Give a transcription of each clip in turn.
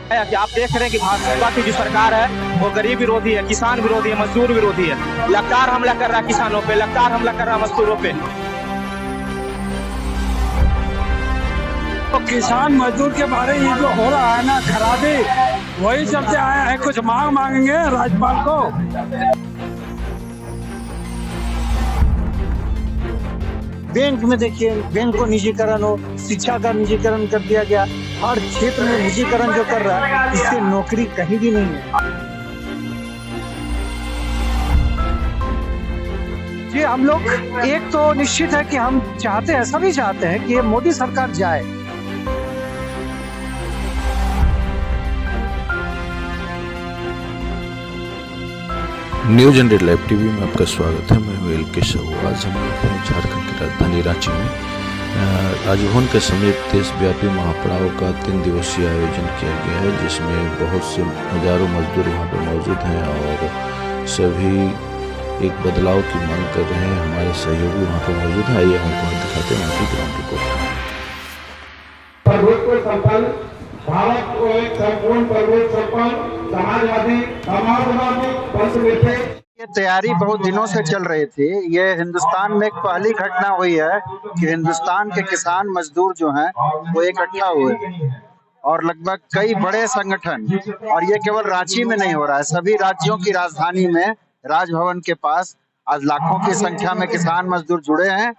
कि आप देख रहे हैं कि भाजपा की जो सरकार है वो गरीब विरोधी है, किसान विरोधी है, मजदूर विरोधी है। लगातार हमला कर रहा है किसानों पे, लगातार हमला कर रहा है मजदूरों पे। तो किसान मजदूर के बारे में ये जो हो रहा है ना खराबी, वही चलते आया है। कुछ मांगेंगे राज्यपाल को। बैंक में देखिए, बैंक को निजीकरण हो, शिक्षा का निजीकरण कर दिया गया। हर क्षेत्र में निजीकरण जो कर रहा है, इससे नौकरी कहीं भी नहीं है। जी, हम लोग एक तो निश्चित है कि हम चाहते हैं, सभी चाहते हैं कि ये मोदी सरकार जाए। न्यूज 100 लाइव टीवी में आपका स्वागत है। मैं हूं एल.के. साहू। आज हम लोग हैं झारखंड की राजधानी रांची में। राजभवन के समीप देशव्यापी महापड़ाव का 3 दिवसीय आयोजन किया गया है, जिसमें बहुत से हजारों मजदूर वहां पर मौजूद हैं और सभी एक बदलाव की मांग कर रहे हैं। हमारे सहयोगी वहां पर मौजूद है, आइए हम आपको दिखाते हैं वहाँ की ग्राउंड रिपोर्ट। भारत को एक संपूर्ण प्रबुद्ध संपन्न समाजवादी पंथ में थे। ये तैयारी बहुत दिनों से चल रही थी। ये हिंदुस्तान में एक पहली घटना हुई है कि हिंदुस्तान के किसान मजदूर जो हैं वो इकट्ठा हुए और लगभग कई बड़े संगठन, और ये केवल रांची में नहीं हो रहा है, सभी राज्यों की राजधानी में राजभवन के पास आज लाखों की संख्या में किसान मजदूर जुड़े हैं।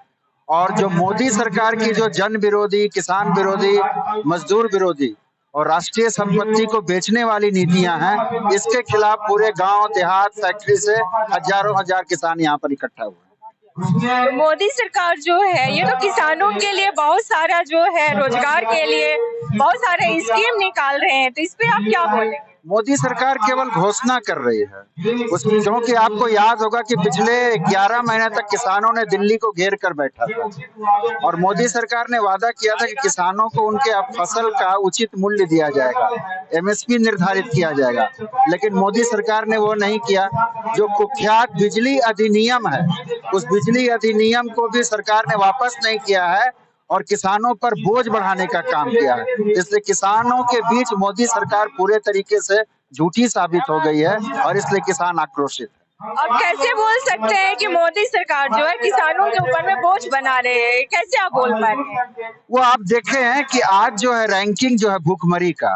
और जो मोदी सरकार की जो जन विरोधी, किसान विरोधी, मजदूर विरोधी और राष्ट्रीय संपत्ति को बेचने वाली नीतियां हैं, इसके खिलाफ पूरे गांव, देहात, फैक्ट्री से हजारों हजार किसान यहाँ पर इकट्ठा हुए। मोदी सरकार जो है ये तो किसानों के लिए बहुत सारा जो है रोजगार के लिए बहुत सारे स्कीम निकाल रहे हैं, तो इस पे आप क्या बोलेंगे? मोदी सरकार केवल घोषणा कर रही है, क्योंकि आपको याद होगा कि पिछले 11 महीने तक किसानों ने दिल्ली को घेर कर बैठा था और मोदी सरकार ने वादा किया था कि किसानों को उनके फसल का उचित मूल्य दिया जाएगा, एमएसपी निर्धारित किया जाएगा। लेकिन मोदी सरकार ने वो नहीं किया। जो कुख्यात बिजली अधिनियम है, उस बिजली अधिनियम को भी सरकार ने वापस नहीं किया है और किसानों पर बोझ बढ़ाने का काम किया है। इसलिए किसानों के बीच मोदी सरकार पूरे तरीके से झूठी साबित हो गई है और इसलिए किसान आक्रोशित है। आप कैसे बोल सकते हैं कि मोदी सरकार जो है किसानों के ऊपर में बोझ बना रहे हैं? कैसे आप बोल पा रहे हैं? वो आप देखे हैं कि आज जो है रैंकिंग जो है भूखमरी का,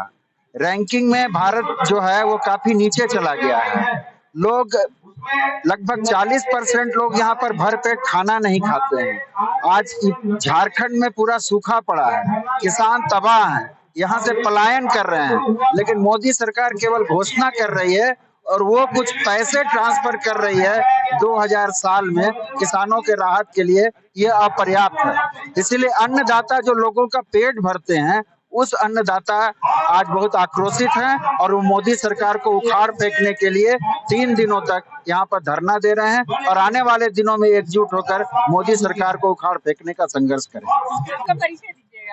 रैंकिंग में भारत जो है वो काफी नीचे चला गया है। लोग लगभग 40% लोग यहाँ पर भरपेट खाना नहीं खाते हैं। आज झारखंड में पूरा सूखा पड़ा है, किसान तबाह हैं, यहाँ से पलायन कर रहे हैं। लेकिन मोदी सरकार केवल घोषणा कर रही है और वो कुछ पैसे ट्रांसफर कर रही है 2000 साल में किसानों के राहत के लिए, ये अपर्याप्त है। इसीलिए अन्नदाता जो लोगों का पेट भरते हैं, उस अन्नदाता आज बहुत आक्रोशित हैं और वो मोदी सरकार को उखाड़ फेंकने के लिए 3 दिनों तक यहाँ पर धरना दे रहे हैं और आने वाले दिनों में एकजुट होकर मोदी सरकार को उखाड़ फेंकने का संघर्ष करें।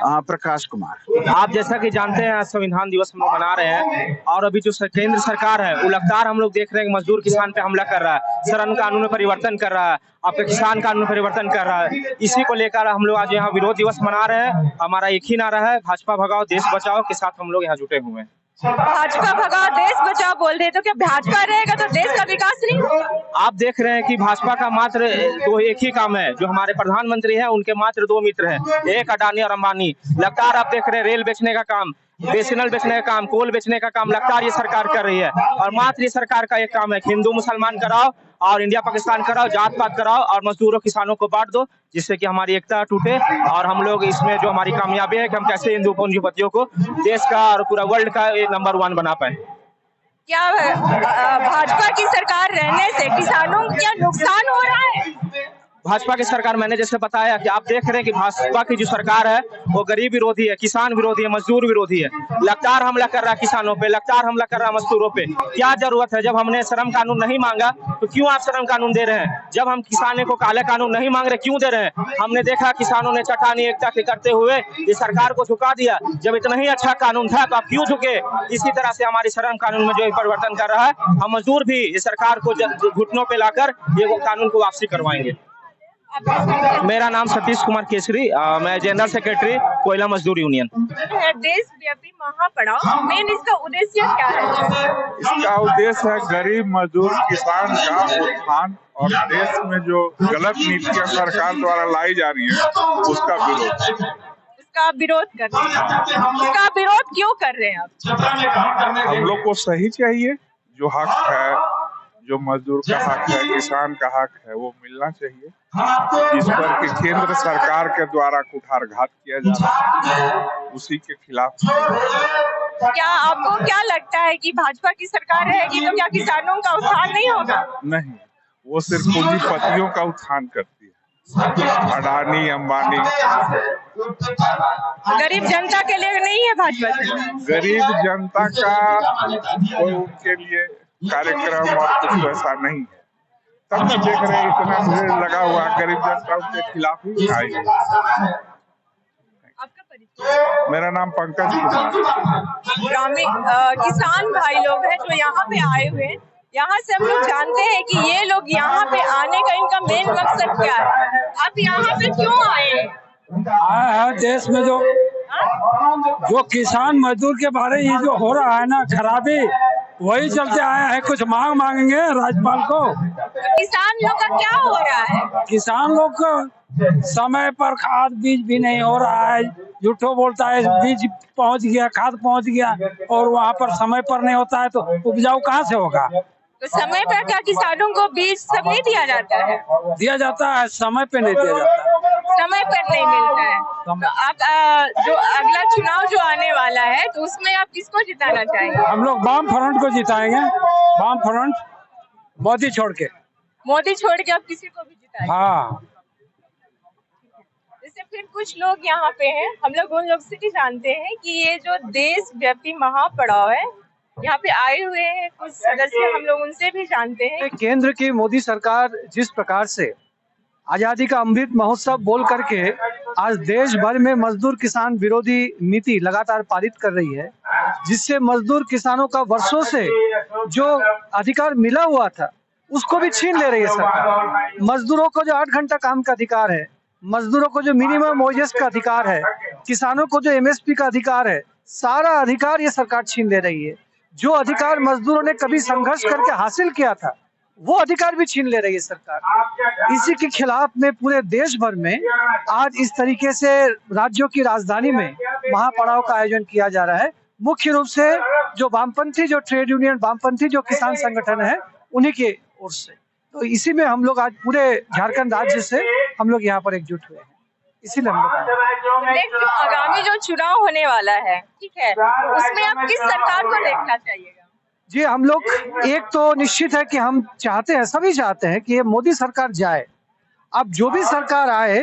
प्रकाश कुमार। आप जैसा कि जानते हैं, संविधान दिवस हम लोग मना रहे हैं और अभी जो केंद्र सरकार है वो लगातार हम लोग देख रहे हैं कि मजदूर किसान पे हमला कर रहा है, श्रम कानून में परिवर्तन कर रहा है, आपके किसान कानून में परिवर्तन कर रहा है। इसी को लेकर हम लोग आज यहाँ विरोध दिवस मना रहे हैं। हमारा एक ही नारा है, भाजपा भगाओ देश बचाओ के साथ हम लोग यहाँ जुटे हुए हैं। भाजपा भगाओ देश बचाओ बोल रहे, तो क्या भाजपा रहेगा तो देश का विकास नहीं होगा? आप देख रहे हैं कि भाजपा का मात्र एक ही काम है, जो हमारे प्रधानमंत्री हैं उनके मात्र 2 मित्र हैं, एक अडानी और अंबानी। लगातार आप देख रहे हैं रेल बेचने का काम, बीएसएनएल बेचने का काम, कोल बेचने का काम लगातार ये सरकार कर रही है। और मात्र ये सरकार का एक काम है, हिंदू मुसलमान कराओ और इंडिया पाकिस्तान कराओ, जात पात कराओ और मजदूरों किसानों को बांट दो, जिससे कि हमारी एकता टूटे। और हम लोग इसमें जो हमारी कामयाबी है कि हम कैसे हिंदू पूंजीपतियों को देश का और पूरा वर्ल्ड का नंबर 1 बना पाए। क्या भाजपा की सरकार रहने से किसानों को क्या नुकसान हो रहा है? भाजपा की सरकार, मैंने जैसे बताया कि आप देख रहे हैं कि भाजपा की जो सरकार है वो गरीब विरोधी है, किसान विरोधी है, मजदूर विरोधी है। लगातार हमला कर रहा है किसानों पे, लगातार हमला कर रहा है मजदूरों पे। क्या जरूरत है? जब हमने श्रम कानून नहीं मांगा तो क्यों आप श्रम कानून दे रहे हैं? जब हम किसानों को काले कानून नहीं मांग रहे, क्यों दे रहे हैं? हमने देखा किसानों ने चट्टानी एकता के करते हुए इस सरकार को झुका दिया। जब इतना ही अच्छा कानून था तो आप क्यों झुके? इसी तरह से हमारी श्रम कानून में जो परिवर्तन कर रहा है, हम मजदूर भी इस सरकार को घुटनों पे लाकर ये कानून को वापसी करवाएंगे। मेरा नाम सतीश कुमार केसरी, मैं जनरल सेक्रेटरी कोयला मजदूर यूनियन। देशव्यापी महापड़ाव मेन इसका उद्देश्य क्या है? इसका उद्देश्य है गरीब मजदूर किसान का उत्थान और देश में जो गलत नीतियां सरकार द्वारा लाई जा रही है उसका विरोध। उसका विरोध कर रहे हैं। उसका विरोध क्यों कर रहे हैं आप? हम लोग को सही चाहिए, जो हक है, जो मजदूर का हक है, किसान का हक है, वो मिलना चाहिए। जिस पर कि केंद्र सरकार के द्वारा कुठारघात किया जा रहा है, उसी के खिलाफ। क्या आपको क्या लगता है कि भाजपा की सरकार रहेगी तो क्या किसानों का उत्थान नहीं होगा? नहीं, वो सिर्फ पूंजीपतियों का उत्थान करती है, अडानी अंबानी। गरीब जनता के लिए नहीं है भाजपा सरकार? गरीब जनता का कोई उनके लिए कार्यक्रम और कुछ वैसा नहीं है। तब मैं देख रहे हैं इतना भीड़ लगा हुआ, गरीब जनता उनके खिलाफ ही आई। आपका परिचय? मेरा नाम पंकज कुमार। ग्रामीण किसान भाई लोग हैं जो यहाँ पे आए हुए हैं। यहाँ से हम लोग जानते हैं कि ये लोग यहाँ पे आने का इनका मेन मकसद क्या है। आप यहाँ पे क्यों आए हैं? आया है देश में जो किसान मजदूर के बारे ये जो हो रहा है ना खराबी, वही चलते आया है। कुछ मांग मांगेंगे राज्यपाल को। किसान लोग का क्या हो रहा है? किसान लोग को समय पर खाद बीज भी नहीं हो रहा है। झूठो बोलता है बीज पहुंच गया, खाद पहुंच गया, और वहाँ पर समय पर नहीं होता है तो उपजाऊ कहाँ से होगा? तो समय पर क्या किसानों को बीज सब नहीं दिया जाता है? दिया जाता है, समय पे नहीं दिया जाता। समय पर नहीं मिलता है। तो आप जो अगला चुनाव जो आने वाला है तो उसमें आप किसको जिताना चाहेंगे? हम लोग वाम फ्रंट को जिताएंगे। वाम फ्रंट, मोदी छोड़ के। मोदी छोड़ के आप किसी को भी जिताएंगे? हाँ। जैसे फिर कुछ लोग यहाँ पे हैं, हम लोग उन लोग से भी जानते हैं कि ये जो देशव्यापी महापड़ाव है, यहाँ पे आए हुए हैं कुछ सदस्य, हम लोग उनसे भी जानते हैं। केंद्र की मोदी सरकार जिस प्रकार से आजादी का अमृत महोत्सव बोल करके आज देश भर में मजदूर किसान विरोधी नीति लगातार पारित कर रही है, जिससे मजदूर किसानों का वर्षों से जो अधिकार मिला हुआ था उसको भी छीन ले रही है सरकार। मजदूरों को जो 8 घंटा काम का अधिकार है, मजदूरों को जो मिनिमम वेजेस का अधिकार है, किसानों को जो एमएसपी का अधिकार है, सारा अधिकार ये सरकार छीन ले रही है। जो अधिकार मजदूरों ने कभी संघर्ष करके हासिल किया था वो अधिकार भी छीन ले रही है सरकार। इसी के खिलाफ में पूरे देश भर में आज इस तरीके से राज्यों की राजधानी में महापड़ाव का आयोजन किया जा रहा है। मुख्य रूप से जो वामपंथी जो ट्रेड यूनियन, वामपंथी जो किसान संगठन है, उन्हीं के ओर से। तो इसी में हम लोग आज पूरे झारखंड राज्य से हम लोग यहाँ पर एकजुट हुए हैं। इसीलिए हम लोग आगामी जो चुनाव होने वाला है, ठीक है, उसमें आप किस सरकार को देखना चाहिएगा? जी, हम लोग एक तो निश्चित है कि हम चाहते हैं, सभी चाहते हैं कि ये मोदी सरकार जाए। अब जो भी सरकार आए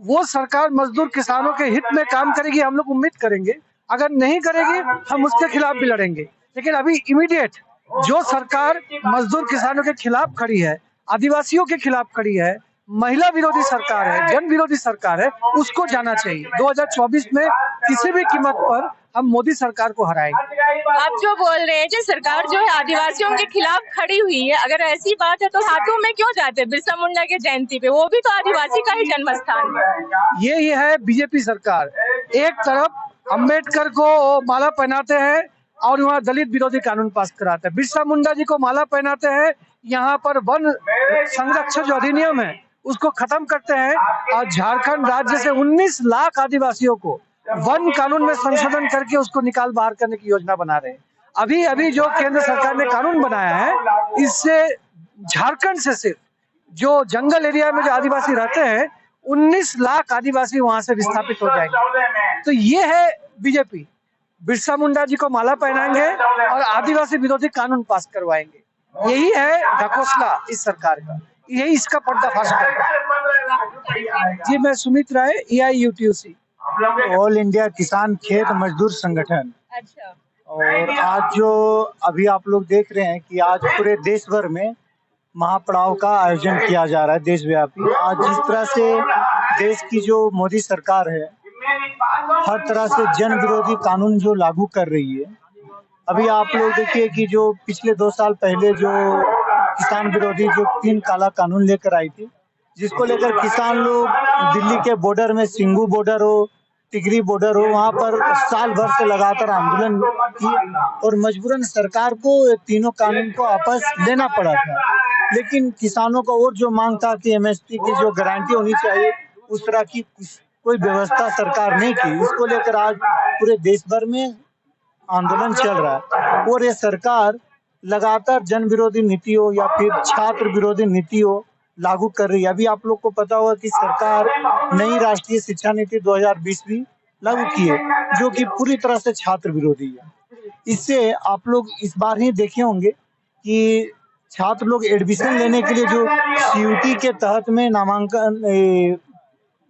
वो सरकार मजदूर किसानों के हित में काम करेगी, हम लोग उम्मीद करेंगे। अगर नहीं करेगी हम उसके खिलाफ भी लड़ेंगे। लेकिन अभी इमीडिएट जो सरकार मजदूर किसानों के खिलाफ खड़ी है, आदिवासियों के खिलाफ खड़ी है, महिला विरोधी सरकार है, जन विरोधी सरकार है, उसको जाना चाहिए। 2024 में किसी भी कीमत पर हम मोदी सरकार को हराएंगे। आप जो बोल रहे हैं कि सरकार जो है आदिवासियों के खिलाफ खड़ी हुई है, अगर ऐसी बात है तो हाथों में क्यों जाते? बिरसा मुंडा के जयंती पे, वो भी तो आदिवासी का ही जन्म स्थान है। ये है बीजेपी सरकार। एक तरफ अम्बेडकर को माला पहनाते हैं और वहाँ दलित विरोधी कानून पास कराते हैं, बिरसा मुंडा जी को माला पहनाते हैं, यहाँ पर वन संरक्षण जो अधिनियम है उसको खत्म करते हैं, और झारखंड राज्य से 19 लाख आदिवासियों को वन कानून में संशोधन करके उसको निकाल बाहर करने की योजना बना रहे हैं। अभी जो केंद्र सरकार ने कानून बनाया है, इससे झारखंड से सिर्फ जो जंगल एरिया में जो आदिवासी रहते हैं 19 लाख आदिवासी वहां से विस्थापित हो जाएंगे। तो ये है बीजेपी। बिरसा मुंडा जी को माला पहनाएंगे और आदिवासी विरोधी कानून पास करवाएंगे। यही है ढकोसला इस सरकार का, यही इसका पर्दाफाश करेगा। जी, मैं सुमित राय, AIUTUC, ऑल इंडिया किसान खेत मजदूर संगठन। अच्छा। और आज जो अभी आप लोग देख रहे हैं कि आज पूरे देश भर में महापड़ाव का आयोजन किया जा रहा है देशव्यापी। आज जिस तरह से देश की जो मोदी सरकार है हर तरह से जन विरोधी कानून जो लागू कर रही है, अभी आप लोग देखिए कि जो पिछले 2 साल पहले जो किसान विरोधी जो 3 काला कानून लेकर आई थी, जिसको लेकर किसान लोग दिल्ली के बॉर्डर में, सिंघू बॉर्डर हो, टिकरी बॉर्डर हो, वहां पर साल भर से लगातार आंदोलन किए और मजबूरन सरकार को तीनों कानून को वापस लेना पड़ा था। लेकिन किसानों का और जो मांग था कि एमएसपी की जो गारंटी होनी चाहिए, उस तरह की कोई व्यवस्था सरकार नहीं की। इसको लेकर आज पूरे देश भर में आंदोलन चल रहा है और ये सरकार लगातार जन विरोधी नीतियों या फिर छात्र विरोधी नीतियों लागू कर रही है। अभी आप लोग को पता होगा कि सरकार नई राष्ट्रीय शिक्षा नीति 2020 भी लागू की है, जो कि पूरी तरह से छात्र विरोधी है। इससे आप लोग इस बार ही देखे होंगे कि छात्र लोग एडमिशन लेने के लिए जो सीयूटी के तहत में नामांकन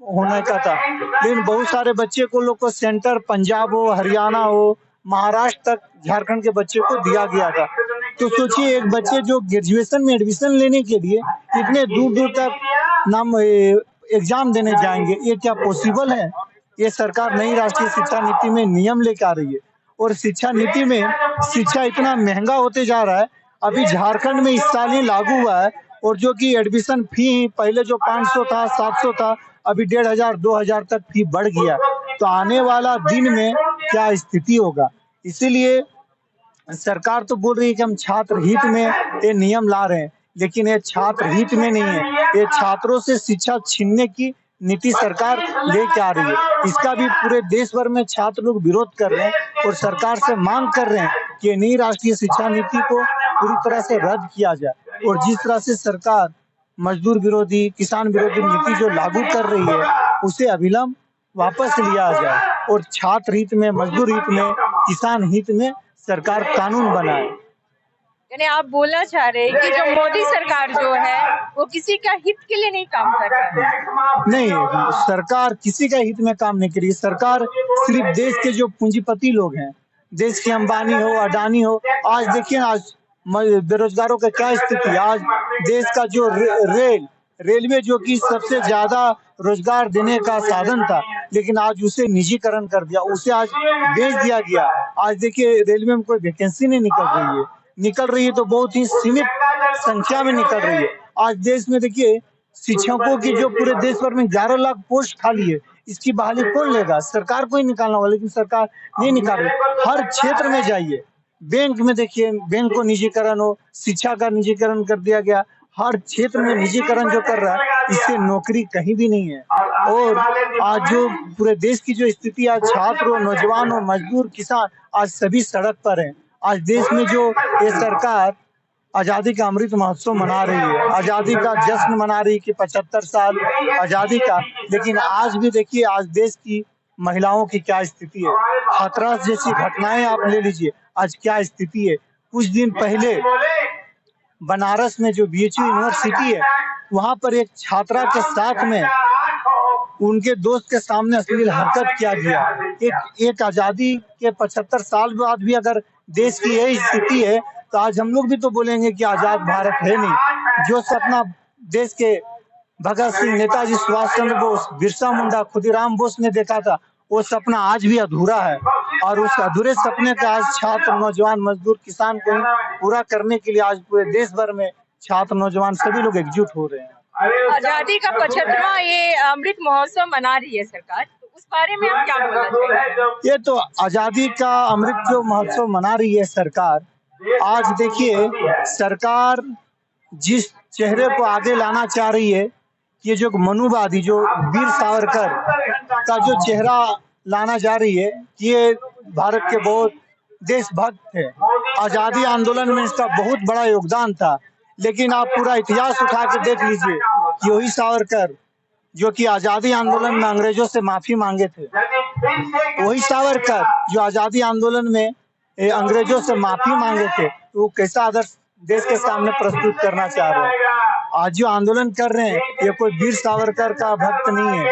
होने का था, लेकिन बहुत सारे बच्चे को लोग को सेंटर पंजाब हो, हरियाणा हो, महाराष्ट्र तक, झारखंड के बच्चे को दिया गया था। तो सोचिए, एक बच्चे जो ग्रेजुएशन में एडमिशन लेने के लिए इतने दूर दूर तक एग्जाम देने जाएंगे, ये क्या पॉसिबल है? ये सरकार नई राष्ट्रीय शिक्षा नीति में नियम लेकर आ रही है और शिक्षा नीति में शिक्षा इतना महंगा होते जा रहा है। अभी झारखंड में इस साल ही लागू हुआ है और जो कि एडमिशन फी पहले जो 500 था, 700 था, अभी 1500, 2000 तक फी बढ़ गया। तो आने वाला दिन में क्या स्थिति होगा? इसीलिए सरकार तो बोल रही है कि हम छात्र हित में ये नियम ला रहे हैं, लेकिन ये छात्र हित में नहीं है, ये छात्रों से शिक्षा छीनने की नीति सरकार लेके आ रही है। इसका भी पूरे देश भर में छात्र लोग विरोध कर रहे हैं और सरकार से मांग कर रहे हैं कि नई राष्ट्रीय शिक्षा नीति को पूरी तरह से रद्द किया जाए और जिस तरह से सरकार मजदूर विरोधी, किसान विरोधी नीति जो लागू कर रही है, उसे अविलंब वापस लिया जाए और छात्र हित में, मजदूर हित में, किसान हित में सरकार कानून बनाए। यानी आप बोलना चाह रहे हैं कि जो मोदी सरकार जो है वो किसी का हित के लिए नहीं काम कर रही है? नहीं, सरकार किसी का हित में काम नहीं कर रही। सरकार सिर्फ देश के जो पूंजीपति लोग हैं, देश के अंबानी हो, अडानी हो, आज देखिए आज बेरोजगारों का क्या स्थिति है। आज देश का जो रेलवे जो कि सबसे ज्यादा रोजगार देने का साधन था, लेकिन आज उसे निजीकरण कर दिया, उसे आज बेच दिया गया। आज देखिए रेलवे में कोई वैकेंसी नहीं निकल रही है तो बहुत ही सीमित संख्या में निकल रही है। आज देश में देखिए शिक्षकों की जो पूरे देश भर में 11 लाख पोस्ट खाली है, इसकी बहाली कौन लेगा? सरकार को ही निकालना होगा, लेकिन सरकार नहीं निकाल रही। हर क्षेत्र में जाइए, बैंक में देखिए, बैंक को निजीकरण हो, शिक्षा का निजीकरण कर दिया गया। हर क्षेत्र में निजीकरण जो कर रहा है, इससे नौकरी कहीं भी नहीं है। और आज जो पूरे देश की जो स्थिति, आज छात्र हो, नौजवान हो, मजदूर, किसान, आज सभी सड़क पर हैं। आज देश में जो ये सरकार आजादी का अमृत महोत्सव मना रही है, आजादी का जश्न मना रही है कि 75 साल आजादी का, लेकिन आज भी देखिए आज देश की महिलाओं की क्या स्थिति है। हाथरस जैसी घटनाएं आप ले लीजिए, आज क्या स्थिति है। कुछ दिन पहले बनारस में जो बीएचयू यूनिवर्सिटी है, वहां पर एक छात्रा के साथ में उनके दोस्त के सामने अश्लील हरकत किया गया। एक आजादी के 75 साल बाद भी अगर देश की यही स्थिति है, तो आज हम लोग भी तो बोलेंगे कि आजाद भारत है नहीं। जो सपना देश के भगत सिंह, नेताजी सुभाष चंद्र बोस, बिरसा मुंडा, खुदीराम बोस ने देखा था, वो सपना आज भी अधूरा है और उस अधूरे सपने का आज छात्र, नौजवान, मजदूर, किसान को पूरा करने के लिए आज पूरे देश भर में छात्र, नौजवान सभी लोग एकजुट हो रहे हैं। आजादी का 75वां ये अमृत महोत्सव मना रही है सरकार, तो उस बारे में आप क्या बोलना चाहेंगे? ये तो आजादी का अमृत जो महोत्सव मना रही है सरकार, आज देखिए सरकार जिस चेहरे को आगे लाना चाह रही है, ये जो मनुवादी, जो वीर सावरकर का जो चेहरा लाना जा रही है, ये भारत के बहुत देशभक्त थे। आजादी आंदोलन में इसका बहुत बड़ा योगदान था, लेकिन आप पूरा इतिहास उठा के देख लीजिए, यही सावरकर जो कि आजादी आंदोलन में अंग्रेजों से माफी मांगे थे, वही सावरकर जो आजादी आंदोलन में अंग्रेजों से माफी मांगे थे, तो वो कैसा आदर्श देश के सामने प्रस्तुत करना चाह रहे हैं। आज जो आंदोलन कर रहे हैं, ये कोई वीर सावरकर का भक्त नहीं है,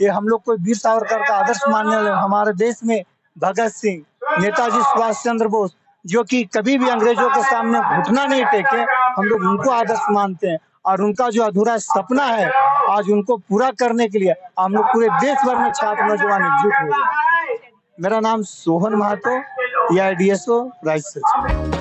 ये हम लोग कोई वीर सावरकर का आदर्श मानने वाले। हमारे देश में भगत सिंह, नेताजी सुभाष चंद्र बोस, जो कि कभी भी अंग्रेजों के सामने घुटना नहीं टेके, हम लोग उनको आदर्श मानते हैं और उनका जो अधूरा सपना है, आज उनको पूरा करने के लिए हम लोग पूरे देश भर में छात्र, नौजवान एकजुट हो गए। मेरा नाम सोहन महतो, AIDSO राज्य सचिव।